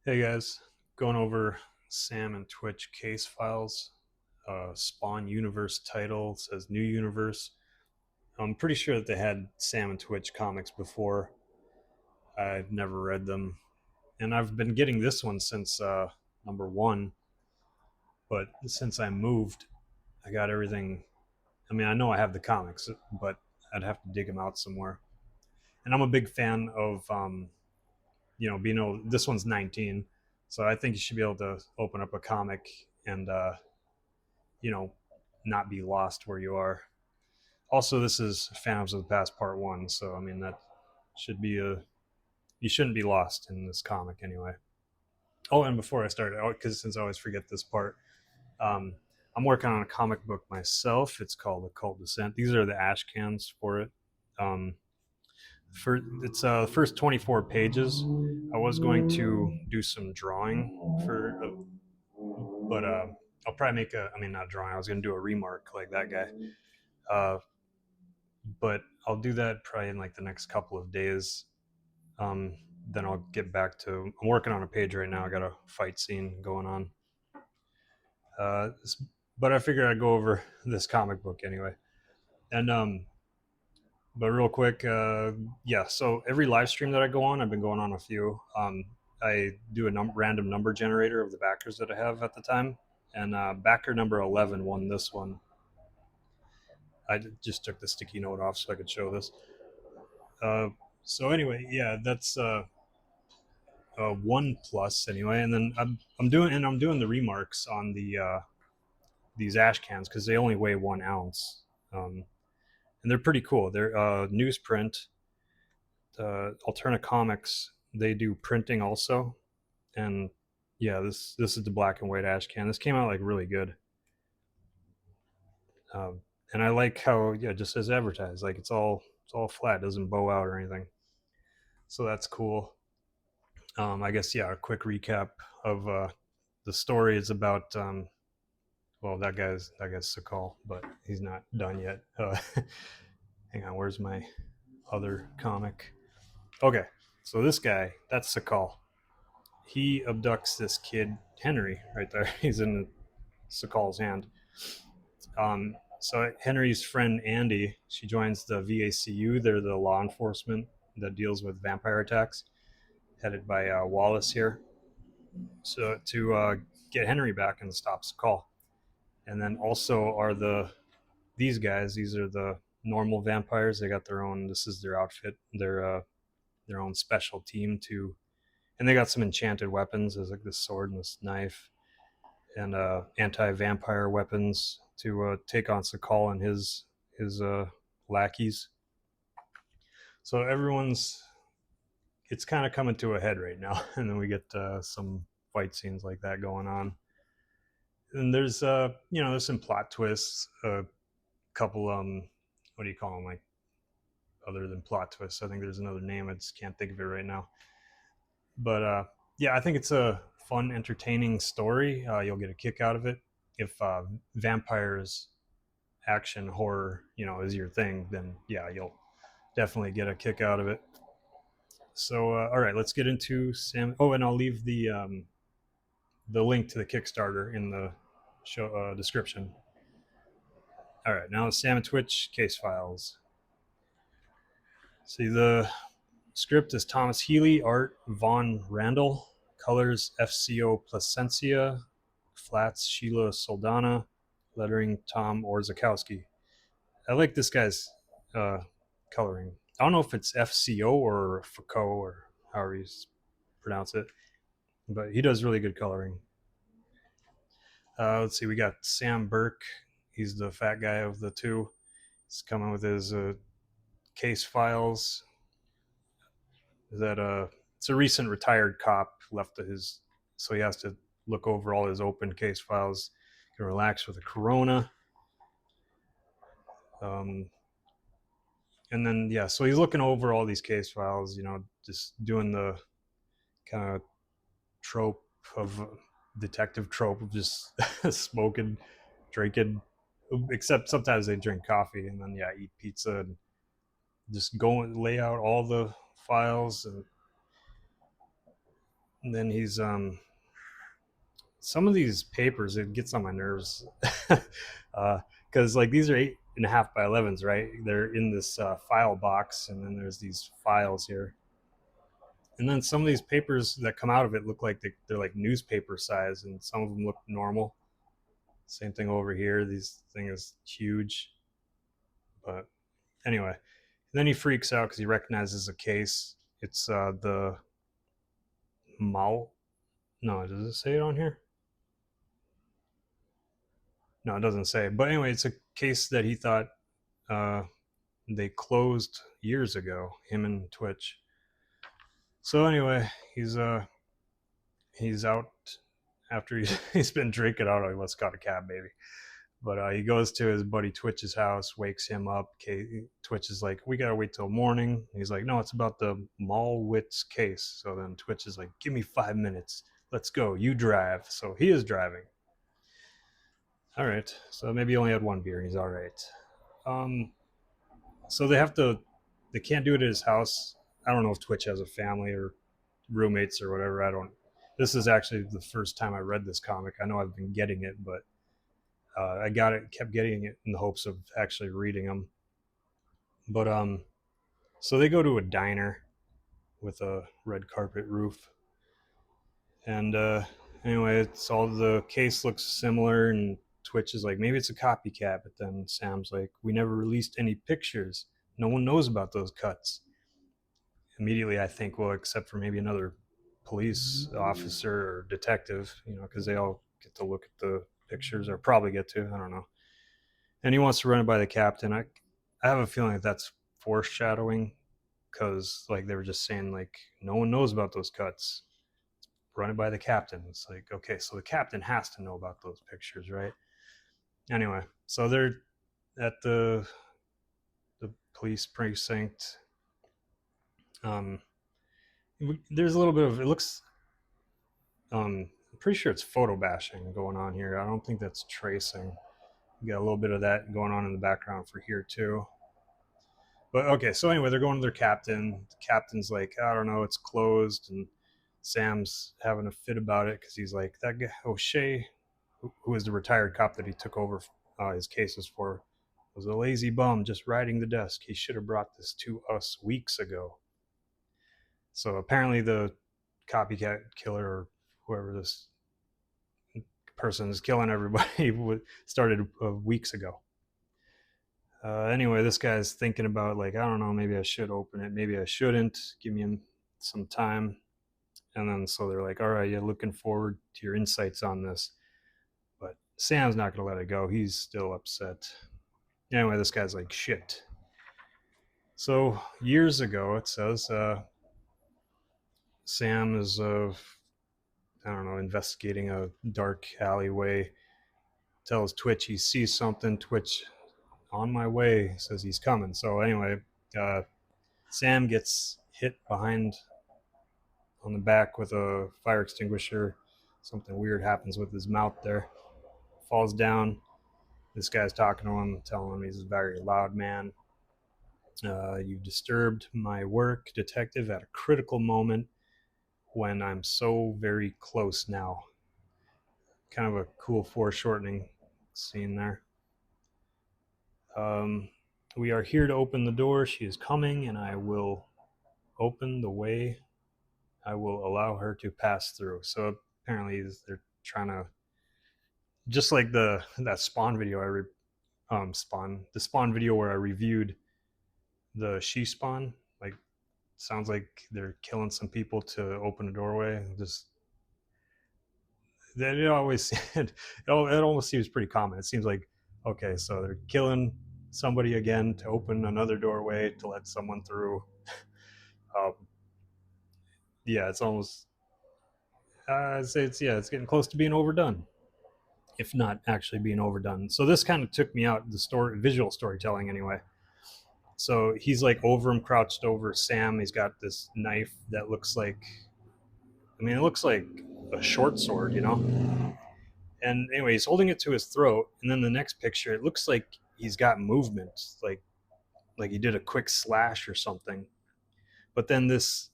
Hey guys, going over Sam and Twitch case files. Spawn Universe title says New Universe. I'm pretty sure that they had Sam and Twitch comics before. I've never read them, and I've been getting this one since number one. But since I moved, I got everything. I mean, I know I have the comics, but I'd have to dig them out somewhere. And I'm a big fan of, being able. This one's 19, so I think you should be able to open up a comic and you know, not be lost where you are. Also, this is Phantoms of the Past Part One, so I mean that should be a you shouldn't be lost in this comic anyway. Oh, and before I start, because since I always forget this part, um, I'm working on a comic book myself. It's called Occult Descent. These are the ash cans for it. Um, for it's the first 24 pages. I was going to do some drawing but I'll probably make a. I mean, not drawing. I was going to do a remark like that guy. Uh, but I'll do that probably in like the next couple of days. Um, then I'll get back to. I'm working on a page right now. I got a fight scene going on. Uh, but I figured I'd go over this comic book anyway. And but real quick, yeah. So every live stream that I go on, I've been going on a few. I do a random number generator of the backers that I have at the time, and backer number 11 won this one. I just took the sticky note off so I could show this. Uh, so anyway, yeah, that's 1 plus anyway, and then I'm doing the remarks on these ash cans because they only weigh 1 ounce, and they're pretty cool. They're newsprint. Alterna Comics, they do printing also, and yeah, this is the black and white ash can. This came out like really good, um, and I like how yeah, just as advertised, like it's all flat, doesn't bow out or anything. So that's cool. I guess yeah, a quick recap of the story is about well, that guy's Sakal, but he's not done yet. Hang on, where's my other comic? Okay, so this guy, that's Sakal. He abducts this kid, Henry, right there. He's in Sakal's hand. So Henry's friend Andy, she joins the VACU. They're the law enforcement that deals with vampire attacks, headed by Wallace here. So to get Henry back and stop Sakal. And then also are these guys. These are the normal vampires. They got their own. This is their outfit. Their own special team to, and they got some enchanted weapons. There's like this sword and this knife, and anti-vampire weapons to take on Sakal and his lackeys. So everyone's it's kind of coming to a head right now, and then we get some fight scenes like that going on. And there's there's some plot twists, a couple what do you call them, like other than plot twists. I think there's another name. I just can't think of it right now. But yeah, I think it's a fun, entertaining story. You'll get a kick out of it. If vampires, action, horror, is your thing, then yeah, you'll definitely get a kick out of it. So all right, let's get into Sam. Oh, and I'll leave the link to the Kickstarter in the show description. All right, now Sam and Twitch case files. See, the script is Thomas Healy, art Vaughn Randall, colors FCO Placencia, flats Sheila Soldana, lettering Tom Orzakowski. I like this guy's uh, coloring. I don't know if it's FCO or Foucault or however you pronounce it, but he does really good coloring. Let's see, we got Sam Burke. He's the fat guy of the two. He's coming with his case files. Is that it's a recent retired cop left to his, so he has to look over all his open case files, can relax with a Corona. Um, and then yeah, so he's looking over all these case files, just doing the kind of trope of detective trope of just smoking, drinking. Except sometimes they drink coffee and then yeah, eat pizza and just go and lay out all the files. And And then he's some of these papers, it gets on my nerves. Because like these are 8.5 by 11s, right? They're in this file box, and then there's these files here. And then some of these papers that come out of it look like they're like newspaper size, and some of them look normal. Same thing over here. This thing is huge. But anyway, and then he freaks out because he recognizes a case. It's the Mal. No, does it say it on here? No, it doesn't say. But anyway, it's a case that he thought uh, they closed years ago. Him and Twitch. So anyway, he's out after he's been drinking. I don't know. He must have got a cab, maybe. But he goes to his buddy Twitch's house, wakes him up. Twitch is like, we gotta wait till morning. He's like, no, it's about the Malwitz case. So then Twitch is like, give me 5 minutes. Let's go. You drive. So he is driving. All right. So maybe he only had one beer. He's all right. Um, so they can't do it at his house. I don't know if Twitch has a family or roommates or whatever. I don't. This is actually the first time I read this comic. I know I've been getting it, but I got it, kept getting it in the hopes of actually reading them. But so they go to a diner with a red carpet roof, and anyway, it's all the case looks similar, and Twitch is like, maybe it's a copycat, but then Sam's like, we never released any pictures. No one knows about those cuts. Immediately, I think, well, except for maybe another police officer or detective, because they all get to look at the pictures, or probably get to. I don't know. And he wants to run it by the captain. I have a feeling that that's foreshadowing, because like they were just saying like no one knows about those cuts. Run it by the captain. It's like, okay, so the captain has to know about those pictures, right? Anyway, so they're at the police precinct. Um, there's a little bit of, it looks I'm pretty sure it's photo bashing going on here. I don't think that's tracing. You got a little bit of that going on in the background for here too. But okay, so anyway, they're going to their captain. The captain's like, I don't know, it's closed, and Sam's having a fit about it because he's like, that guy O'Shea, who is the retired cop that he took over his cases for, was a lazy bum just riding the desk. He should have brought this to us weeks ago. So apparently, the copycat killer, or whoever this person is killing everybody, started weeks ago. Anyway, this guy's thinking about like, I don't know, maybe I should open it, maybe I shouldn't. Give me some time. And then so they're like, all right, yeah, looking forward to your insights on this. But Sam's not gonna let it go. He's still upset. Anyway, this guy's like, shit. So years ago, it says Sam is I don't know, investigating a dark alleyway. Tells Twitch he sees something. Twitch, on my way, says he's coming. So anyway, Sam gets hit behind on the back with a fire extinguisher. Something weird happens with his mouth there. Falls down. This guy's talking to him, telling him he's a very loud man. You disturbed my work, detective, at a critical moment when I'm so very close now. Kind of a cool foreshortening scene there. We are here to open the door. She is coming, and I will open the way. I will allow her to pass through. So apparently they're trying to, just like that Spawn video the Spawn video where I reviewed the She Spawn. Like, sounds like they're killing some people to open a doorway. Just that, it always it almost seems pretty common. It seems like, okay, so they're killing somebody again to open another doorway to let someone through. um, yeah, it's almost I'd say it's getting close to being overdone, if not actually being overdone. So this kind of took me out, the story, visual storytelling anyway. So he's like over him, crouched over Sam. He's got this knife that looks like, I mean, it looks like a short sword, And anyway, he's holding it to his throat, and then the next picture, it looks like he's got movement, like he did a quick slash or something. But then this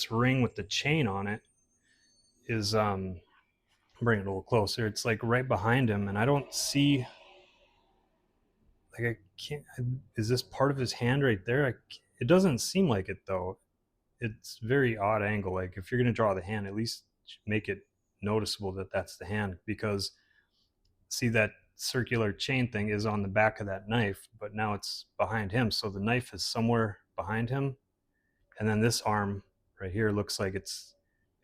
ring with the chain on it, is bring it a little closer. It's like right behind him, and I don't see, like, I can't. Is this part of his hand right there? It doesn't seem like it though. It's very odd angle. Like if you're gonna draw the hand, at least make it noticeable that that's the hand, because see that circular chain thing is on the back of that knife, but now it's behind him, so the knife is somewhere behind him, and then this arm right here looks like it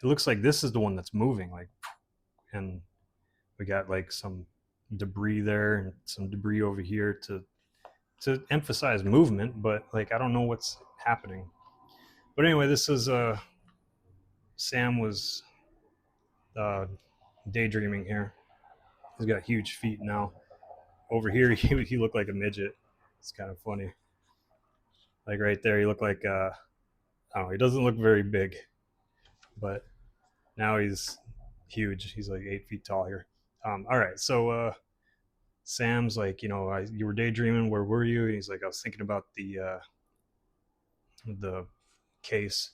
looks like this is the one that's moving, like, and we got like some debris there and some debris over here to emphasize movement, but like I don't know what's happening. But anyway, this is Sam was uh, daydreaming here. He's got huge feet now. Over here, he looked like a midget. It's kind of funny. Like right there, he looked like I don't know. He doesn't look very big, but now he's huge. He's like 8 feet tall here. All right, so Sam's like, you were daydreaming. Where were you? And he's like, I was thinking about the case.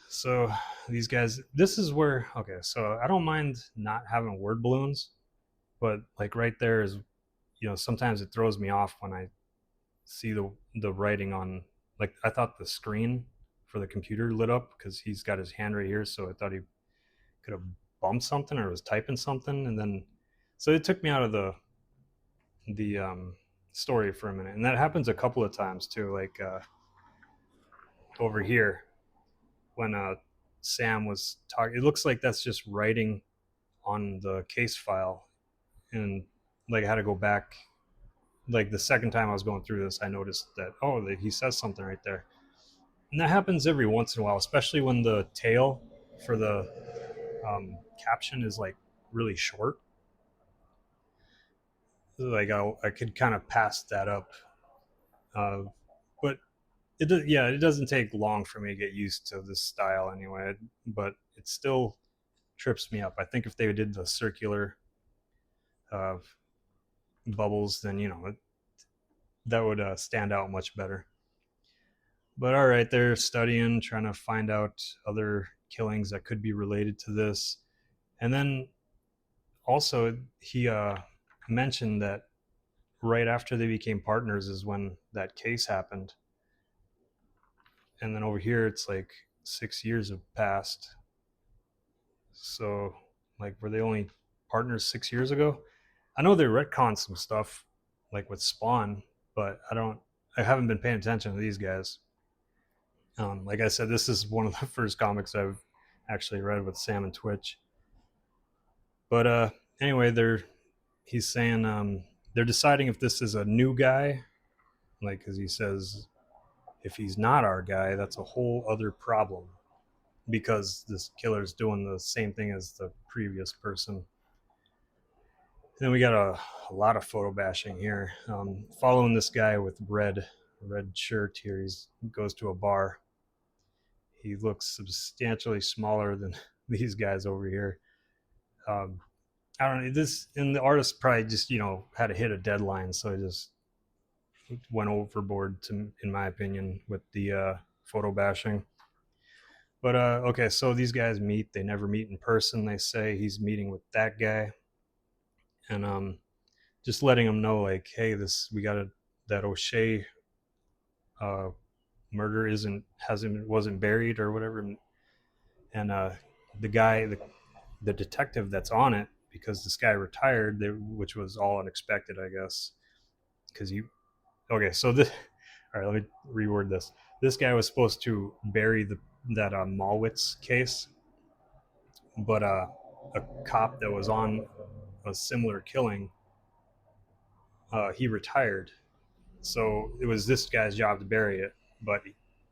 So these guys, this is where, okay, so I don't mind not having word balloons, but like right there is, sometimes it throws me off when I see the writing on, like, I thought the screen for the computer lit up because he's got his hand right here, so I thought he could have bumped something or was typing something, and then so it took me out of the story for a minute, and that happens a couple of times too, like over here when Sam was talking. It looks like that's just writing on the case file, and like I had to go back. Like the second time I was going through this, I noticed that he says something right there, and that happens every once in a while, especially when the tail for the caption is like really short. Like I could kind of pass that up, uh, but it doesn't take long for me to get used to this style anyway. But it still trips me up. I think if they did the circular uh, bubbles, then that would stand out much better. But all right, they're studying, trying to find out other killings that could be related to this, and then also he mentioned that right after they became partners is when that case happened, and then over here it's like 6 years have passed. So, like, were they only partners 6 years ago? I know they retconned some stuff, like with Spawn, but I haven't been paying attention to these guys. Like I said, this is one of the first comics I've actually read with Sam and Twitch. But anyway, he's saying they're deciding if this is a new guy, like, because he says if he's not our guy, that's a whole other problem, because this killer's doing the same thing as the previous person. Then we got a lot of photo bashing here. Following this guy with red shirt here. He goes to a bar. He looks substantially smaller than these guys over here. I don't know this, and the artist probably just had to hit a deadline, so he just went overboard, in my opinion, with the photo bashing. But okay, so these guys meet. They never meet in person. They say he's meeting with that guy, and just letting him know, like, hey, we got that O'Shea uh, murder wasn't buried or whatever, and the guy, the detective that's on it, because this guy retired, which was all unexpected, I guess, because okay, so this, all right, let me reword this. This guy was supposed to bury that Malwitz case, but a cop that was on a similar killing, he retired, so it was this guy's job to bury it, but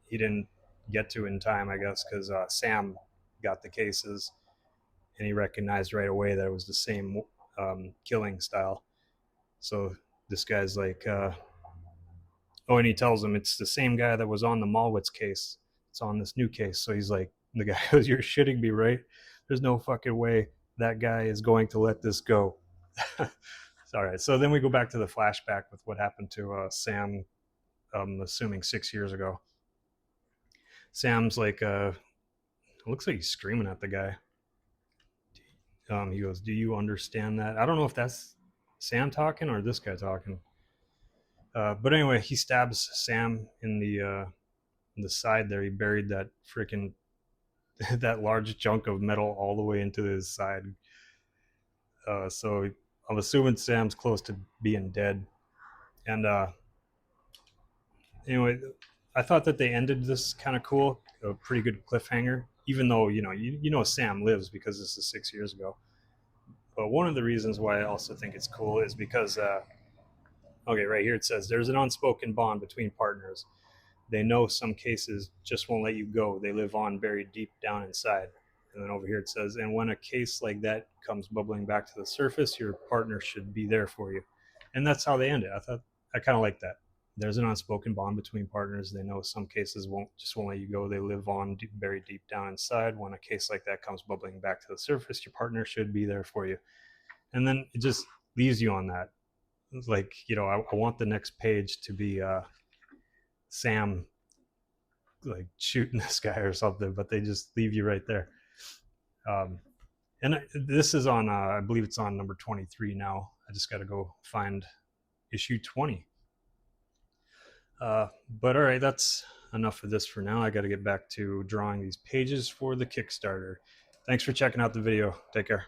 he didn't get to it in time, I guess, because Sam got the cases, and he recognized right away that it was the same killing style. So this guy's like, and he tells him it's the same guy that was on the Malwitz case. It's on this new case. So he's like, the guy goes, "You're shitting me, right? There's no fucking way that guy is going to let this go." All right. So then we go back to the flashback with what happened to Sam, assuming 6 years ago. Sam's like, It looks like he's screaming at the guy. He goes, "Do you understand that?" I don't know if that's Sam talking or this guy talking. But anyway, he stabs Sam in the side there. He buried that freaking that large chunk of metal all the way into his side. So I'm assuming Sam's close to being dead. And anyway, I thought that they ended this kind of cool, a pretty good cliffhanger. Even though you know Sam lives because this is 6 years ago. But one of the reasons why I also think it's cool is because okay, right here it says there's an unspoken bond between partners. They know some cases just won't let you go. They live on buried deep down inside. And then over here it says, and when a case like that comes bubbling back to the surface, your partner should be there for you. And that's how they end it. I thought I kind of like that. There's an unspoken bond between partners. They know some cases won't let you go. They live on buried deep down inside. When a case like that comes bubbling back to the surface, your partner should be there for you. And then it just leaves you on that. It's like, I want the next page to be Sam like shooting this guy or something, but they just leave you right there. Um, and this is on, I believe it's on number 23 now. I just got to go find issue 20. But all right, that's enough of this for now. I got to get back to drawing these pages for the Kickstarter. Thanks for checking out the video. Take care.